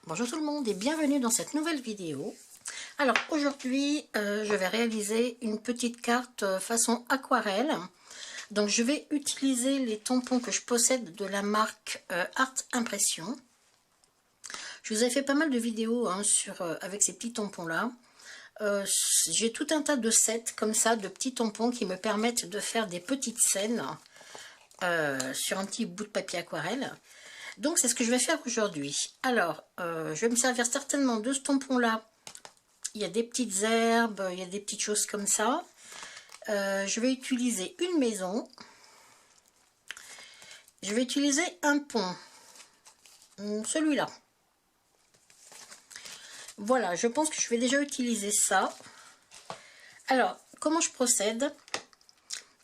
Bonjour tout le monde et bienvenue dans cette nouvelle vidéo. Alors aujourd'hui je vais réaliser une petite carte façon aquarelle. Donc je vais utiliser les tampons que je possède de la marque Art Impression. Je vous ai fait pas mal de vidéos avec ces petits tampons là. J'ai tout un tas de sets comme ça, de petits tampons qui me permettent de faire des petites scènes sur un petit bout de papier aquarelle. Donc c'est ce que je vais faire aujourd'hui. Alors je vais me servir certainement de ce tampon là. Il y a des petites herbes, il y a des petites choses comme ça. Je vais utiliser une maison. Je vais utiliser un pont. Celui-là. Voilà, je pense que je vais déjà utiliser ça. Alors, comment je procède?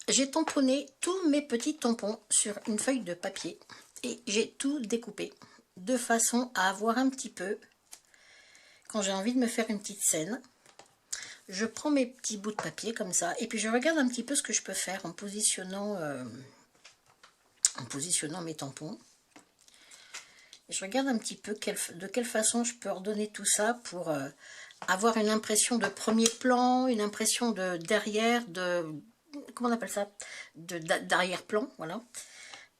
J'ai tamponné tous mes petits tampons sur une feuille de papier. Et j'ai tout découpé. De façon à avoir un petit peu, quand j'ai envie de me faire une petite scène, je prends mes petits bouts de papier comme ça. Et puis je regarde un petit peu ce que je peux faire en positionnant mes tampons. Et je regarde un petit peu de quelle façon je peux ordonner tout ça pour avoir une impression de premier plan, une impression de derrière, comment on appelle ça, d'arrière-plan, voilà.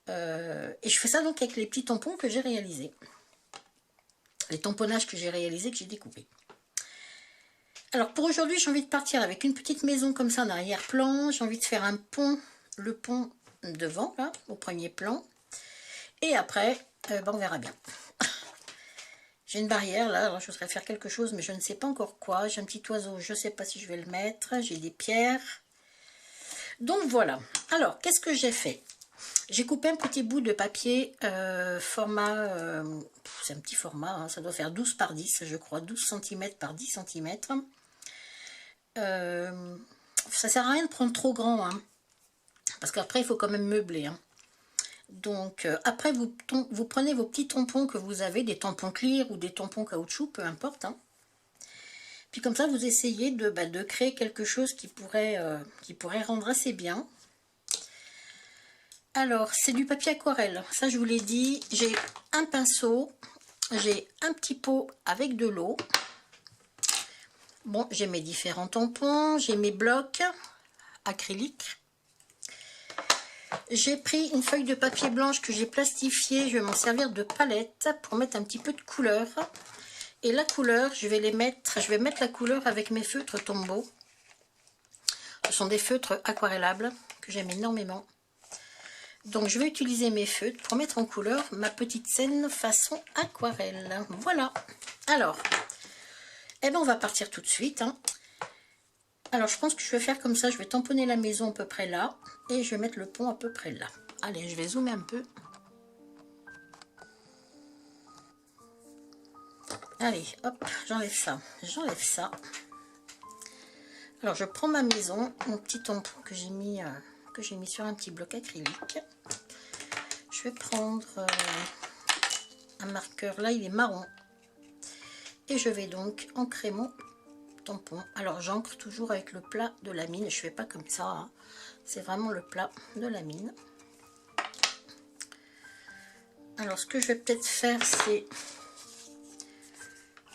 Et je fais ça donc avec les petits tampons que j'ai réalisés. Les tamponnages que j'ai réalisés, que j'ai découpés. Alors pour aujourd'hui, j'ai envie de partir avec une petite maison comme ça en arrière-plan. J'ai envie de faire un pont, le pont devant, là, au premier plan. Et après, on verra bien. J'ai une barrière là, alors je voudrais faire quelque chose, mais je ne sais pas encore quoi. J'ai un petit oiseau, je ne sais pas si je vais le mettre. J'ai des pierres. Donc voilà. Alors, qu'est-ce que j'ai fait? J'ai coupé un petit bout de papier format, c'est un petit format, hein, ça doit faire 12 par 10, je crois, 12 cm par 10 cm. Ça sert à rien de prendre trop grand, hein, parce qu'après il faut quand même meubler. Hein. Donc après vous prenez vos petits tampons que vous avez, des tampons clear ou des tampons caoutchouc, peu importe. Hein. Puis comme ça vous essayez de créer quelque chose qui pourrait rendre assez bien. Alors, c'est du papier aquarelle, ça je vous l'ai dit. J'ai un pinceau, j'ai un petit pot avec de l'eau. Bon, j'ai mes différents tampons, j'ai mes blocs acryliques. J'ai pris une feuille de papier blanche que j'ai plastifiée. Je vais m'en servir de palette pour mettre un petit peu de couleur. Et la couleur, je vais mettre la couleur avec mes feutres Tombow. Ce sont des feutres aquarellables que j'aime énormément. Donc je vais utiliser mes feutres pour mettre en couleur ma petite scène façon aquarelle. Voilà. Alors, on va partir tout de suite. Hein. Alors je pense que je vais faire comme ça. Je vais tamponner la maison à peu près là. Et je vais mettre le pont à peu près là. Allez, je vais zoomer un peu. Allez, hop, j'enlève ça. J'enlève ça. Alors je prends ma maison, mon petit tampon que j'ai mis sur un petit bloc acrylique. Je vais prendre un marqueur, là il est marron. Et je vais donc ancrer mon tampon. Alors j'ancre toujours avec le plat de la mine, je fais pas comme ça, hein. C'est vraiment le plat de la mine. Alors ce que je vais peut-être faire, c'est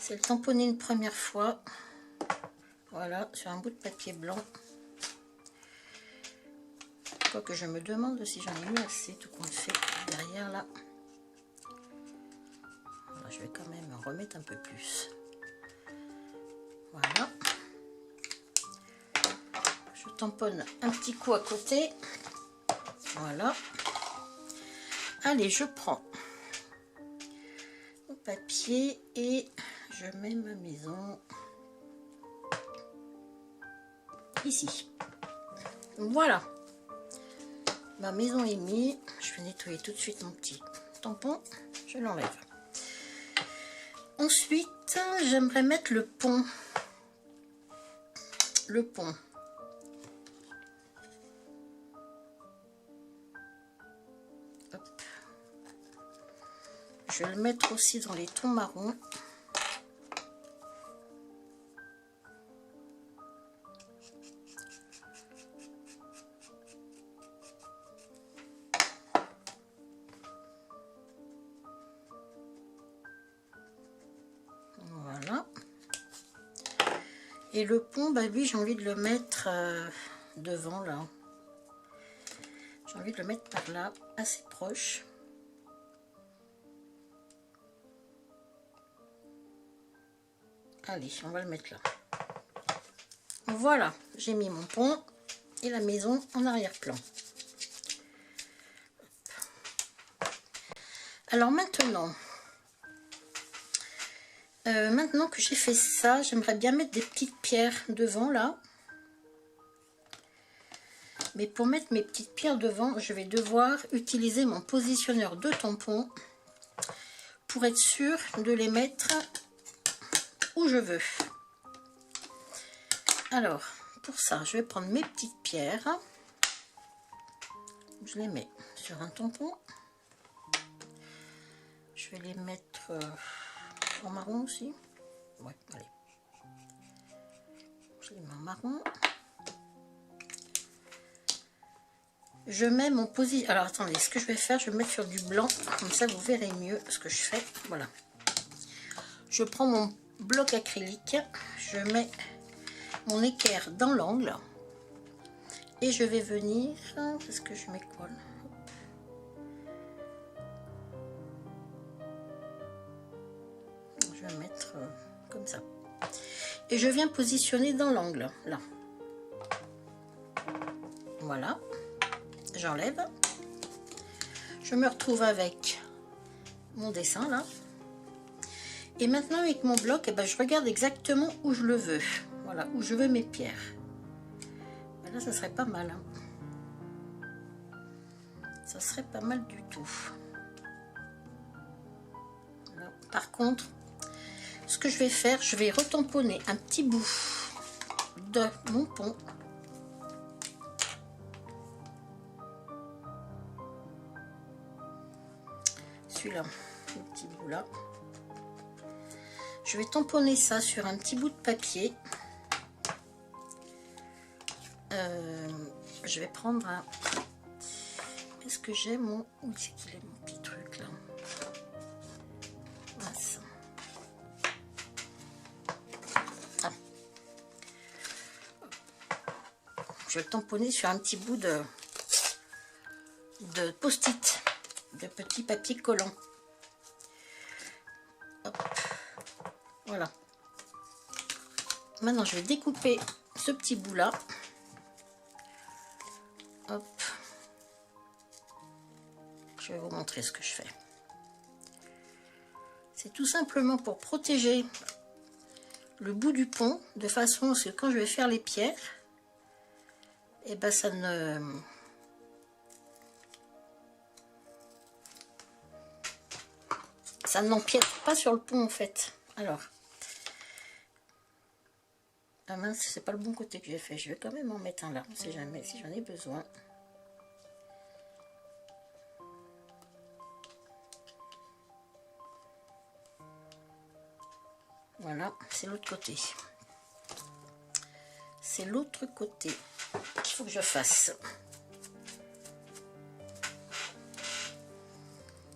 le tamponner une première fois. Voilà, sur un bout de papier blanc. Quoique je me demande si j'en ai mis assez, tout compte fait, derrière là. Alors, je vais quand même en remettre un peu plus. Voilà. Je tamponne un petit coup à côté. Voilà. Allez, je prends mon papier et je mets ma maison ici. Voilà. Ma maison est mise. Je vais nettoyer tout de suite mon petit tampon. Je l'enlève. Ensuite, j'aimerais mettre le pont. Le pont. Hop. Je vais le mettre aussi dans les tons marrons. Et le pont, bah lui, j'ai envie de le mettre devant, là. J'ai envie de le mettre par là, assez proche. Allez, on va le mettre là. Voilà, j'ai mis mon pont et la maison en arrière-plan. Alors maintenant, maintenant que j'ai fait ça, j'aimerais bien mettre des petites pierres devant là. Mais pour mettre mes petites pierres devant, je vais devoir utiliser mon positionneur de tampon pour être sûr de les mettre où je veux. Alors, pour ça, je vais prendre mes petites pierres. Je les mets sur un tampon. Je vais les mettre en marron aussi. Ouais, allez. Je les mets en marron. Je mets mon position. Alors attendez, ce que je vais faire, je vais mettre sur du blanc. Comme ça, vous verrez mieux ce que je fais. Voilà. Je prends mon bloc acrylique. Je mets mon équerre dans l'angle. Et je vais venir. Est-ce que je mets quoi là? Je vais mettre comme ça. Et je viens positionner dans l'angle. Là. Voilà. J'enlève. Je me retrouve avec mon dessin là. Et maintenant avec mon bloc, eh ben, je regarde exactement où je le veux. Voilà, où je veux mes pierres. Ben là, ça serait pas mal. Hein. Ça serait pas mal du tout. Voilà. Par contre, ce que je vais faire, je vais retamponner un petit bout de mon pont. Celui-là, le petit bout là. Je vais tamponner ça sur un petit bout de papier. Je vais prendre un... Est-ce que j'ai mon... Où c'est qu'il est mon petit truc là? Ah, ça. Ah. Je vais tamponner sur un petit bout de post-it, de petit papier collant. Hop. Voilà. Maintenant, je vais découper ce petit bout là. Hop. Je vais vous montrer ce que je fais. C'est tout simplement pour protéger le bout du pont, de façon à ce que quand je vais faire les pierres, et ben ça ne... ça n'empiète pas sur le pont en fait. Alors, ah mince, c'est pas le bon côté que j'ai fait. Je vais quand même en mettre un là, on sait jamais si j'en ai besoin. Voilà, c'est l'autre côté. C'est l'autre côté qu'il faut que je fasse.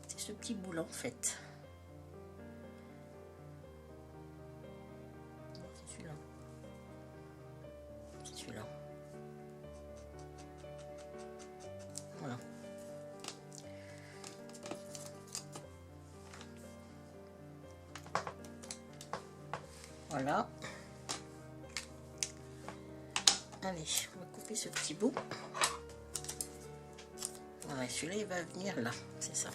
C'est ce petit bout là en fait. C'est celui-là. C'est celui-là. Voilà. Voilà. Allez, on va couper ce petit bout. Voilà, celui-là, il va venir là, c'est ça.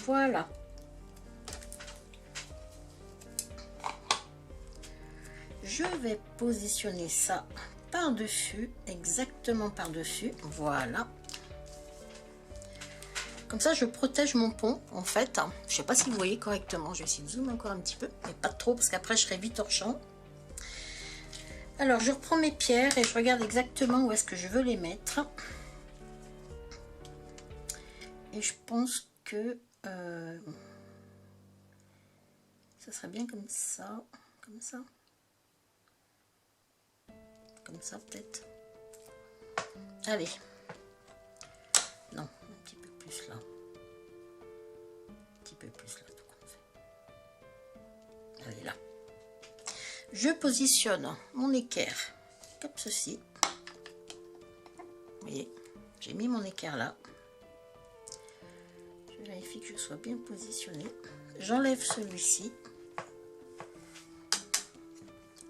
Voilà. Je vais positionner ça par-dessus, exactement par-dessus. Voilà. Comme ça, je protège mon pont, en fait. Je sais pas si vous voyez correctement. Je vais essayer de zoomer encore un petit peu, mais pas trop, parce qu'après, je serai vite hors champ. Alors, je reprends mes pierres et je regarde exactement où est-ce que je veux les mettre. Et je pense que ça serait bien comme ça. comme ça. Comme ça peut-être. Allez. Non, un petit peu plus là. Un petit peu plus là, tout qu'on fait. Allez, là. Je positionne mon équerre comme ceci. Vous voyez, j'ai mis mon équerre là. Je vérifie que je sois bien positionnée. J'enlève celui-ci.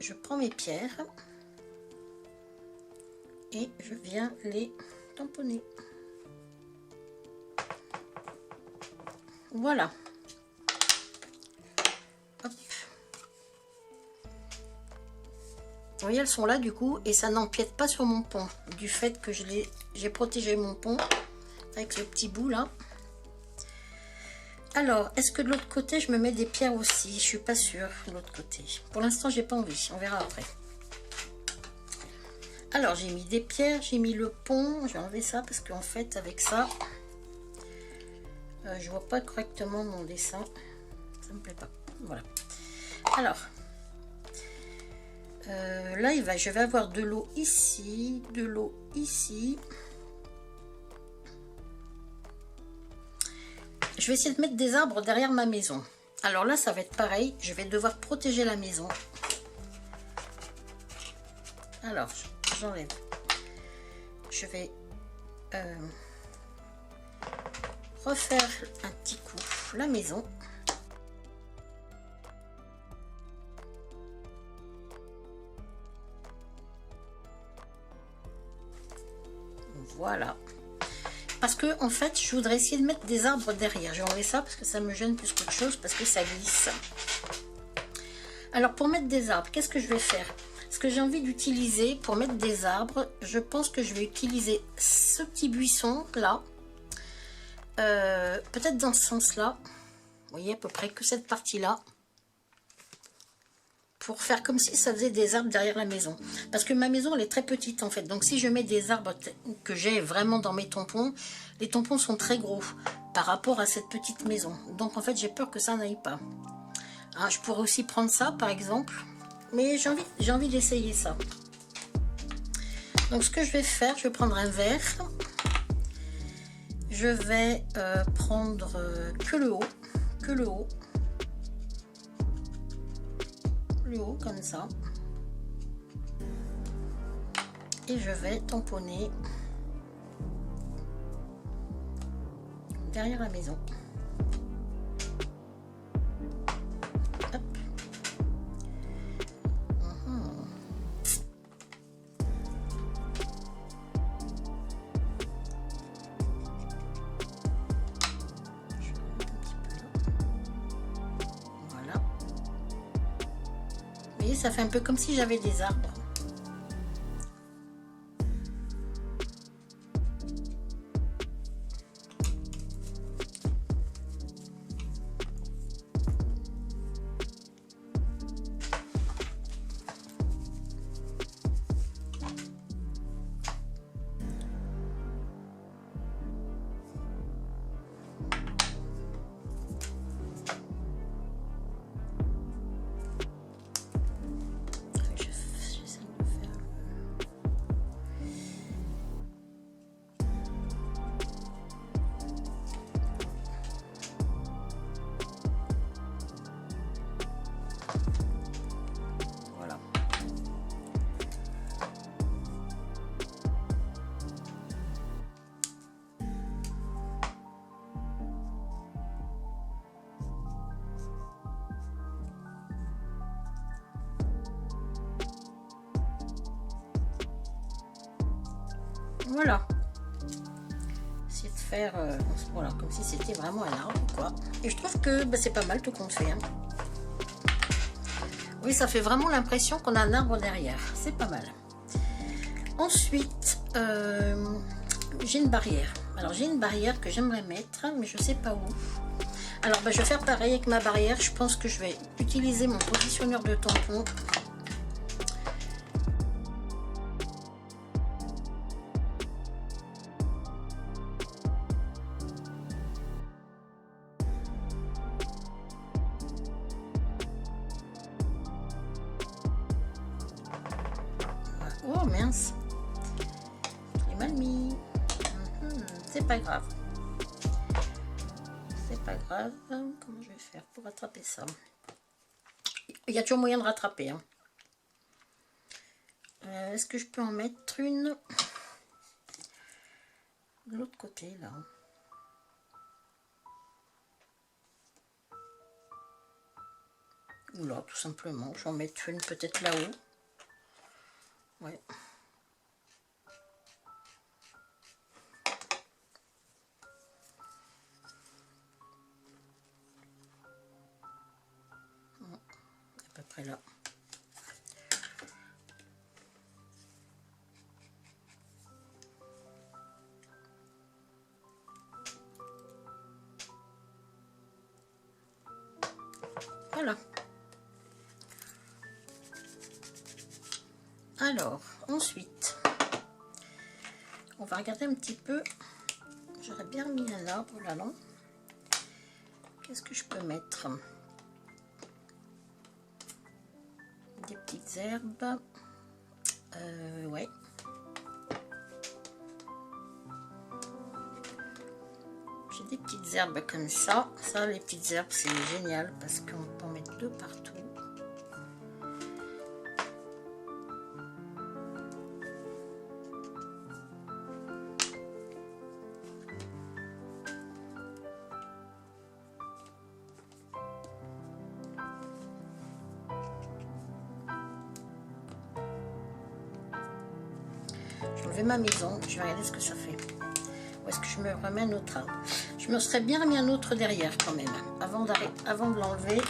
Je prends mes pierres. Et je viens les tamponner. Voilà. Hop. Vous voyez, elles sont là du coup et ça n'empiète pas sur mon pont. Du fait que j'ai protégé mon pont avec ce petit bout là. Alors, est-ce que de l'autre côté, je me mets des pierres aussi? Je suis pas sûre de l'autre côté. Pour l'instant, j'ai pas envie. On verra après. Alors, j'ai mis des pierres, j'ai mis le pont. Je vais enlever ça parce qu'en fait, avec ça, je vois pas correctement mon dessin. Ça me plaît pas. Voilà. Alors, là, je vais avoir de l'eau ici, de l'eau ici. Je vais essayer de mettre des arbres derrière ma maison. Alors là, ça va être pareil. Je vais devoir protéger la maison. Alors, j'enlève. Je vais refaire un petit coup la maison. Voilà. Parce que en fait, je voudrais essayer de mettre des arbres derrière. J'ai enlevé ça parce que ça me gêne plus qu'autre chose, parce que ça glisse. Alors pour mettre des arbres, qu'est-ce que je vais faire? Ce que j'ai envie d'utiliser pour mettre des arbres, je pense que je vais utiliser ce petit buisson là. Peut-être dans ce sens-là. Vous voyez à peu près que cette partie-là. Pour faire comme si ça faisait des arbres derrière la maison. Parce que ma maison, elle est très petite en fait. Donc si je mets des arbres que j'ai vraiment dans mes tampons, les tampons sont très gros par rapport à cette petite maison. Donc en fait, j'ai peur que ça n'aille pas. Alors, je pourrais aussi prendre ça par exemple. Mais j'ai envie d'essayer ça. Donc ce que je vais faire, je vais prendre un verre. Je vais prendre que le haut. Que le haut. Le haut comme ça. Et je vais tamponner derrière la maison. Hop. Voilà. Vous voyez, ça fait un peu comme si j'avais des arbres. Voilà. Essayer de faire voilà, comme si c'était vraiment un arbre quoi. Et je trouve que c'est pas mal tout compte fait. Hein. Oui, ça fait vraiment l'impression qu'on a un arbre derrière. C'est pas mal. Ensuite, j'ai une barrière. Alors j'ai une barrière que j'aimerais mettre, mais je sais pas où. Alors je vais faire pareil avec ma barrière. Je pense que je vais utiliser mon positionneur de tampon. Oh mince, j'ai mal mis. C'est pas grave. C'est pas grave. Comment je vais faire pour rattraper ça? Il y a toujours moyen de rattraper. Hein. Est-ce que je peux en mettre une de l'autre côté là? Ou là, tout simplement. Je vais en mettre une peut-être là-haut. Ouais. À peu près là. Voilà. Alors, ensuite, on va regarder un petit peu. J'aurais bien mis un arbre là, non? Qu'est-ce que je peux mettre? Des petites herbes. Ouais. J'ai des petites herbes comme ça. Ça, les petites herbes, c'est génial parce qu'on peut en mettre deux partout. Je vais ma maison, je vais regarder ce que ça fait. Où est-ce que je me remets un autre arbre? Je me serais bien remis un autre derrière quand même, avant de l'enlever.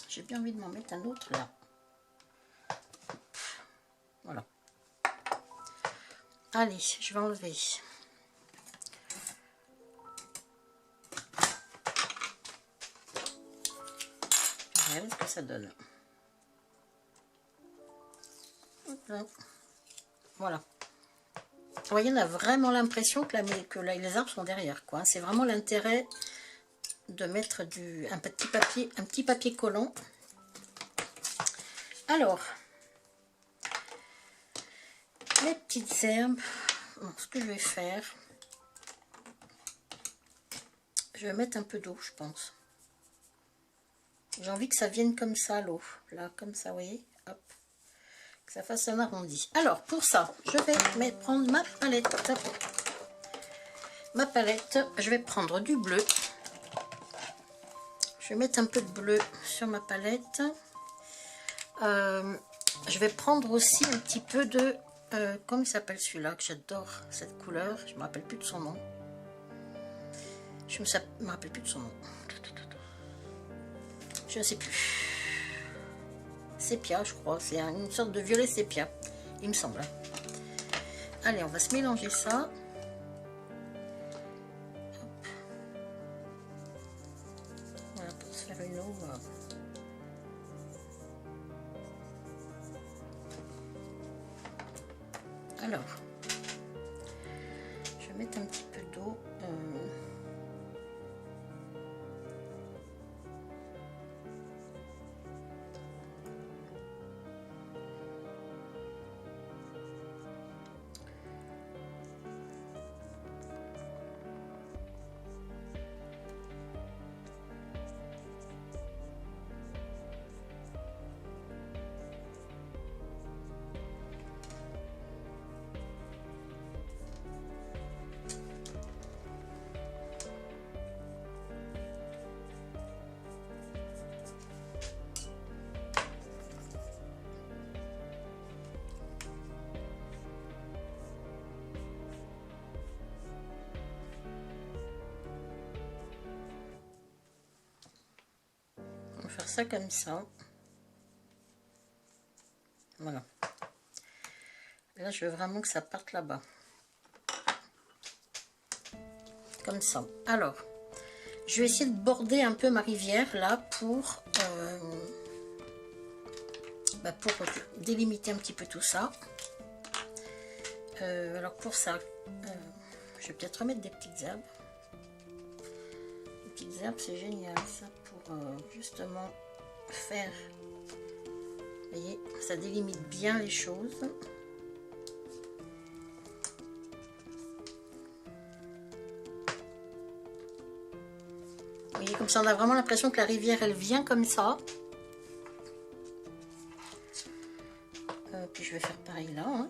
J'ai bien envie de m'en mettre un autre là. Voilà. Allez, je vais enlever. Regardez ce que ça donne. Voilà. Vous voyez, on a vraiment l'impression que, les arbres sont derrière, quoi. C'est vraiment l'intérêt de mettre un petit papier collant. Alors, les petites herbes. Bon, ce que je vais faire, je vais mettre un peu d'eau, je pense. J'ai envie que ça vienne comme ça, l'eau. Là, comme ça, vous voyez. Hop. Que ça fasse un arrondi. Alors, pour ça, je vais prendre ma palette. Ma palette, je vais prendre du bleu. Je vais mettre un peu de bleu sur ma palette. Je vais prendre aussi un petit peu de... comment il s'appelle celui-là, que j'adore, cette couleur. Je ne me rappelle plus de son nom. Je me rappelle plus de son nom. Je ne sais plus. Sépia, je crois. C'est une sorte de violet sépia, il me semble. Allez, on va se mélanger ça. Hop. Voilà, pour se faire une eau. Alors, je vais mettre un petit peu d'eau. On va faire ça comme ça. Voilà. Là, je veux vraiment que ça parte là-bas. Comme ça. Alors, je vais essayer de border un peu ma rivière là pour délimiter un petit peu tout ça. Alors pour ça, je vais peut-être remettre des petites herbes. petites herbes, c'est génial ça pour justement faire, vous voyez, ça délimite bien les choses. Vous voyez, comme ça on a vraiment l'impression que la rivière elle vient comme ça. Puis je vais faire pareil là. Hein.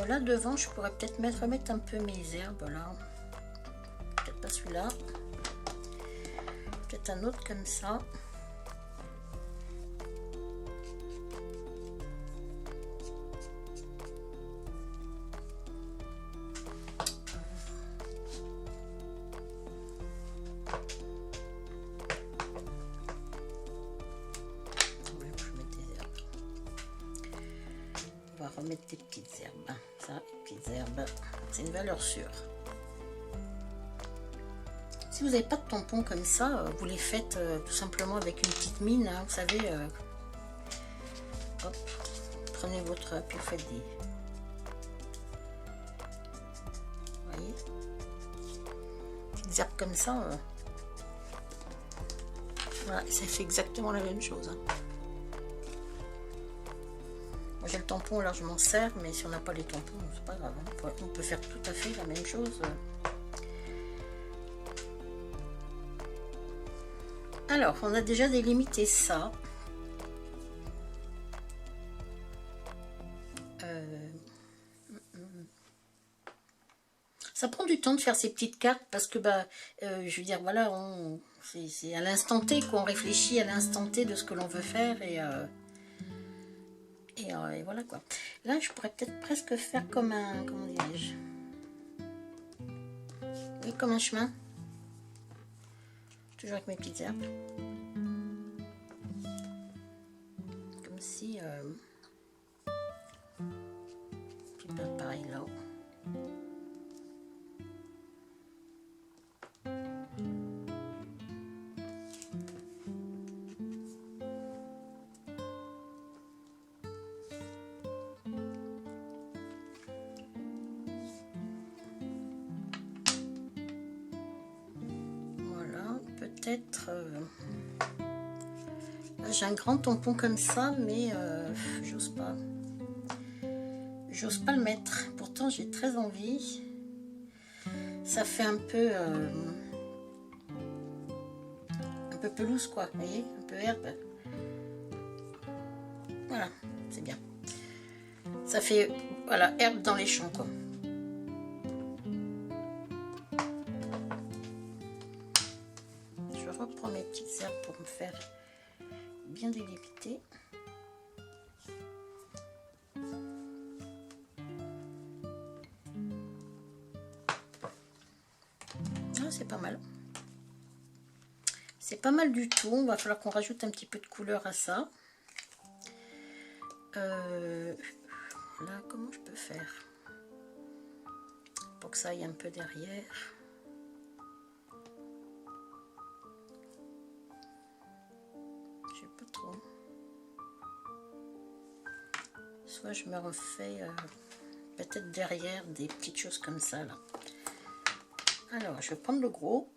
Là devant je pourrais peut-être remettre un peu mes herbes là, peut-être pas celui-là, peut-être un autre comme ça. On va remettre des petites herbes. Ça, les petites herbes, c'est une valeur sûre. Si vous n'avez pas de tampons comme ça, vous les faites tout simplement avec une petite mine, hein, vous savez. Hop, prenez votre, puis vous faites des... Vous voyez, des herbes comme ça. Voilà, ça fait exactement la même chose. Hein. J'ai le tampon, alors je m'en sers, mais si on n'a pas les tampons, c'est pas grave. Hein. On peut faire tout à fait la même chose. Alors, on a déjà délimité ça. Ça prend du temps de faire ces petites cartes parce que, je veux dire, voilà, c'est à l'instant T qu'on réfléchit à l'instant T de ce que l'on veut faire et voilà quoi. Là, je pourrais peut-être presque faire comme un, comment dirais-je, oui, comme un chemin. Toujours avec mes petites herbes. Comme si, puis pareil là. Peut-être j'ai un grand tampon comme ça, mais j'ose pas le mettre, pourtant j'ai très envie. Ça fait un peu pelouse quoi, vous voyez, un peu herbe. Voilà, c'est bien, ça fait, voilà, herbe dans les champs quoi. Reprends mes petites herbes pour me faire bien délimiter. Ah, c'est pas mal. C'est pas mal du tout. Il va falloir qu'on rajoute un petit peu de couleur à ça. Là, comment je peux faire pour que ça aille un peu derrière? Soit je me refais peut-être derrière des petites choses comme ça là. Alors je vais prendre le gros.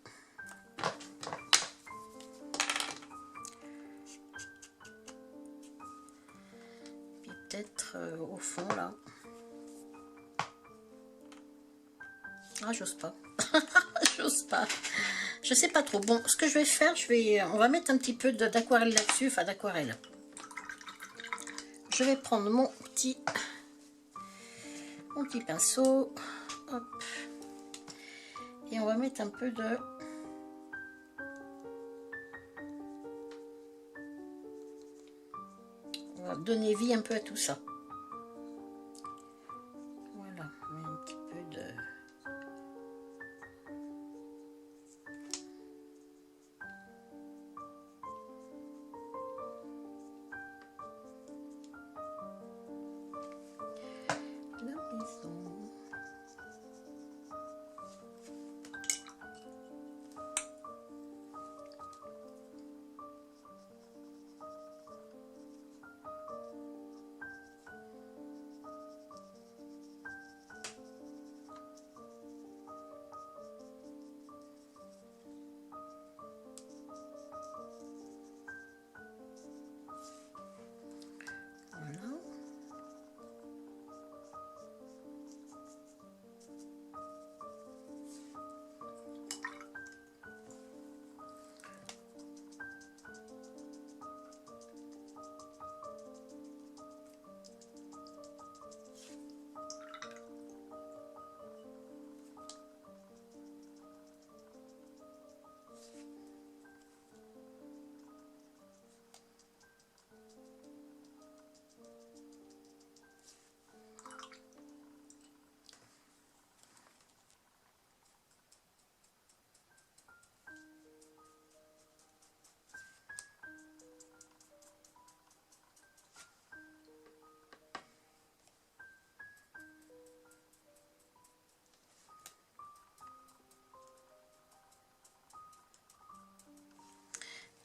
Puis peut-être au fond là. Ah, j'ose pas. J'ose pas. Je sais pas trop. Bon, ce que je vais faire, on va mettre un petit peu d'aquarelle là-dessus, enfin d'aquarelle. Je vais prendre mon petit pinceau, hop, et on va mettre un peu de... On va donner vie un peu à tout ça. Voilà, on met un petit peu de...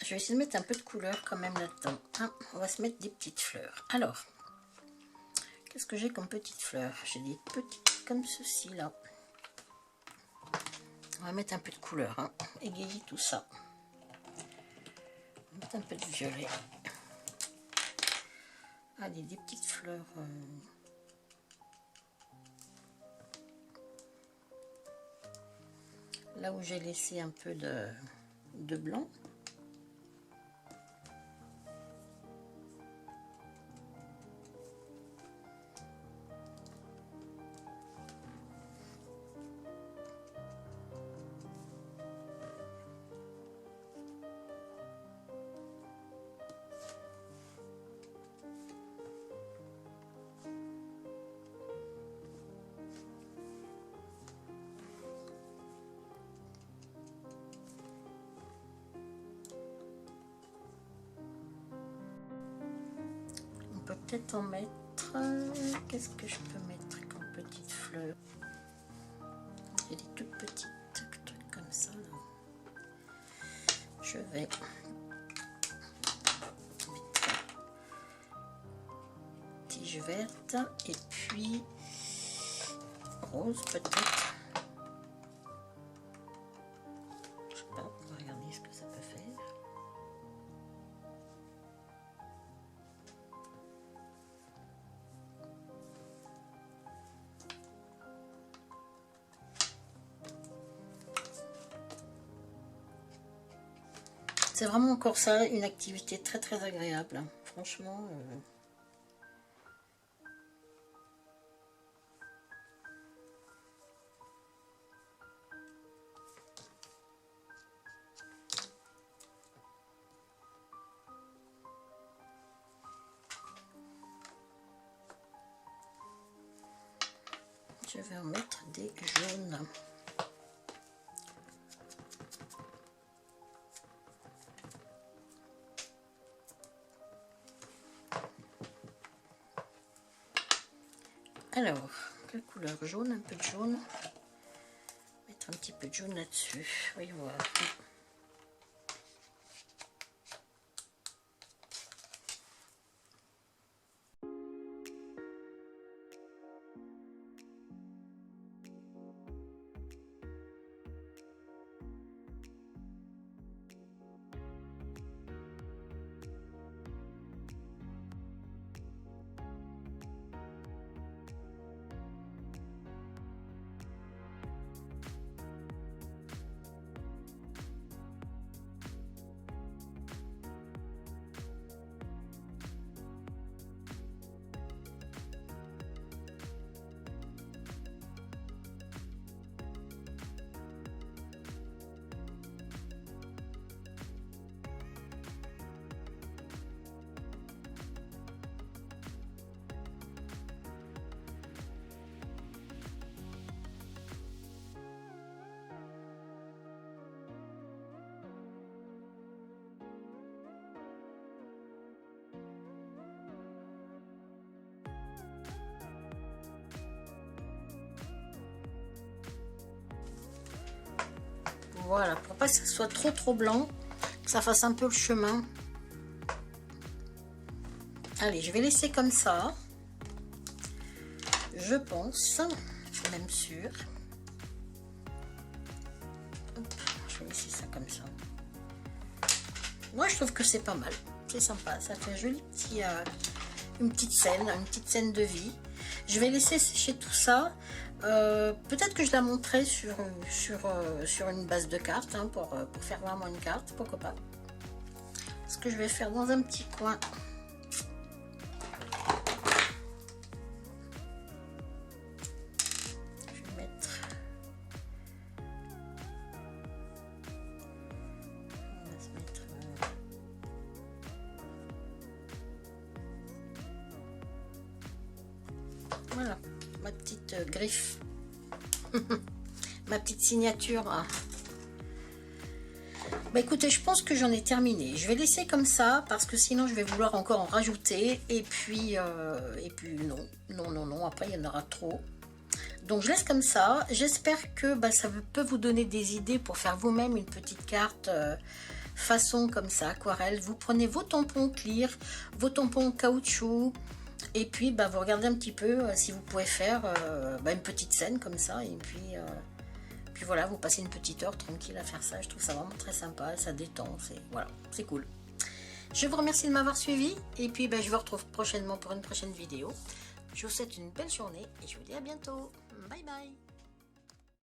Je vais essayer de mettre un peu de couleur quand même là-dedans. Hein, on va se mettre des petites fleurs. Alors, qu'est-ce que j'ai comme petites fleurs? J'ai des petites comme ceci là. On va mettre un peu de couleur, hein, égayer tout ça. On va mettre un peu de violet. Allez, des petites fleurs. Là où j'ai laissé un peu de blanc. On peut peut-être en mettre. Qu'est-ce que je peux mettre comme petite fleur? J'ai des toutes petites trucs comme ça là. Je vais mettre tige verte et puis rose peut-être. Je sais pas, on va regarder ce que ça peut faire. C'est vraiment encore ça, une activité très très agréable. Franchement. Je vais en mettre des jaunes. Alors, quelle couleur? Jaune, un peu de jaune. Mettre un petit peu de jaune là-dessus. Voyons voir. Voilà, pour pas que ça soit trop blanc, que ça fasse un peu le chemin. Allez, je vais laisser comme ça. Je pense, je suis même sûre. Hop, je vais laisser ça comme ça. Moi, je trouve que c'est pas mal. C'est sympa, ça fait un joli petit, une petite scène de vie. Je vais laisser sécher tout ça. Peut-être que je la montrerai sur une base de cartes, hein, pour faire vraiment une carte, pourquoi pas. Ce que je vais faire dans un petit coin. Je vais mettre. On va se mettre. Voilà, ma petite griffe. Ma petite signature. Bah écoutez, je pense que j'en ai terminé. Je vais laisser comme ça parce que sinon je vais vouloir encore en rajouter. Et puis non. Après il y en aura trop. Donc je laisse comme ça. J'espère que ça peut vous donner des idées pour faire vous-même une petite carte façon comme ça, aquarelle. Vous prenez vos tampons clear, vos tampons caoutchouc, et puis bah, vous regardez un petit peu si vous pouvez faire une petite scène comme ça, et puis voilà, vous passez une petite heure tranquille à faire ça. Je trouve ça vraiment très sympa, ça détend, voilà, c'est cool. Je vous remercie de m'avoir suivi, et puis je vous retrouve prochainement pour une prochaine vidéo. Je vous souhaite une belle journée, et je vous dis à bientôt. Bye bye.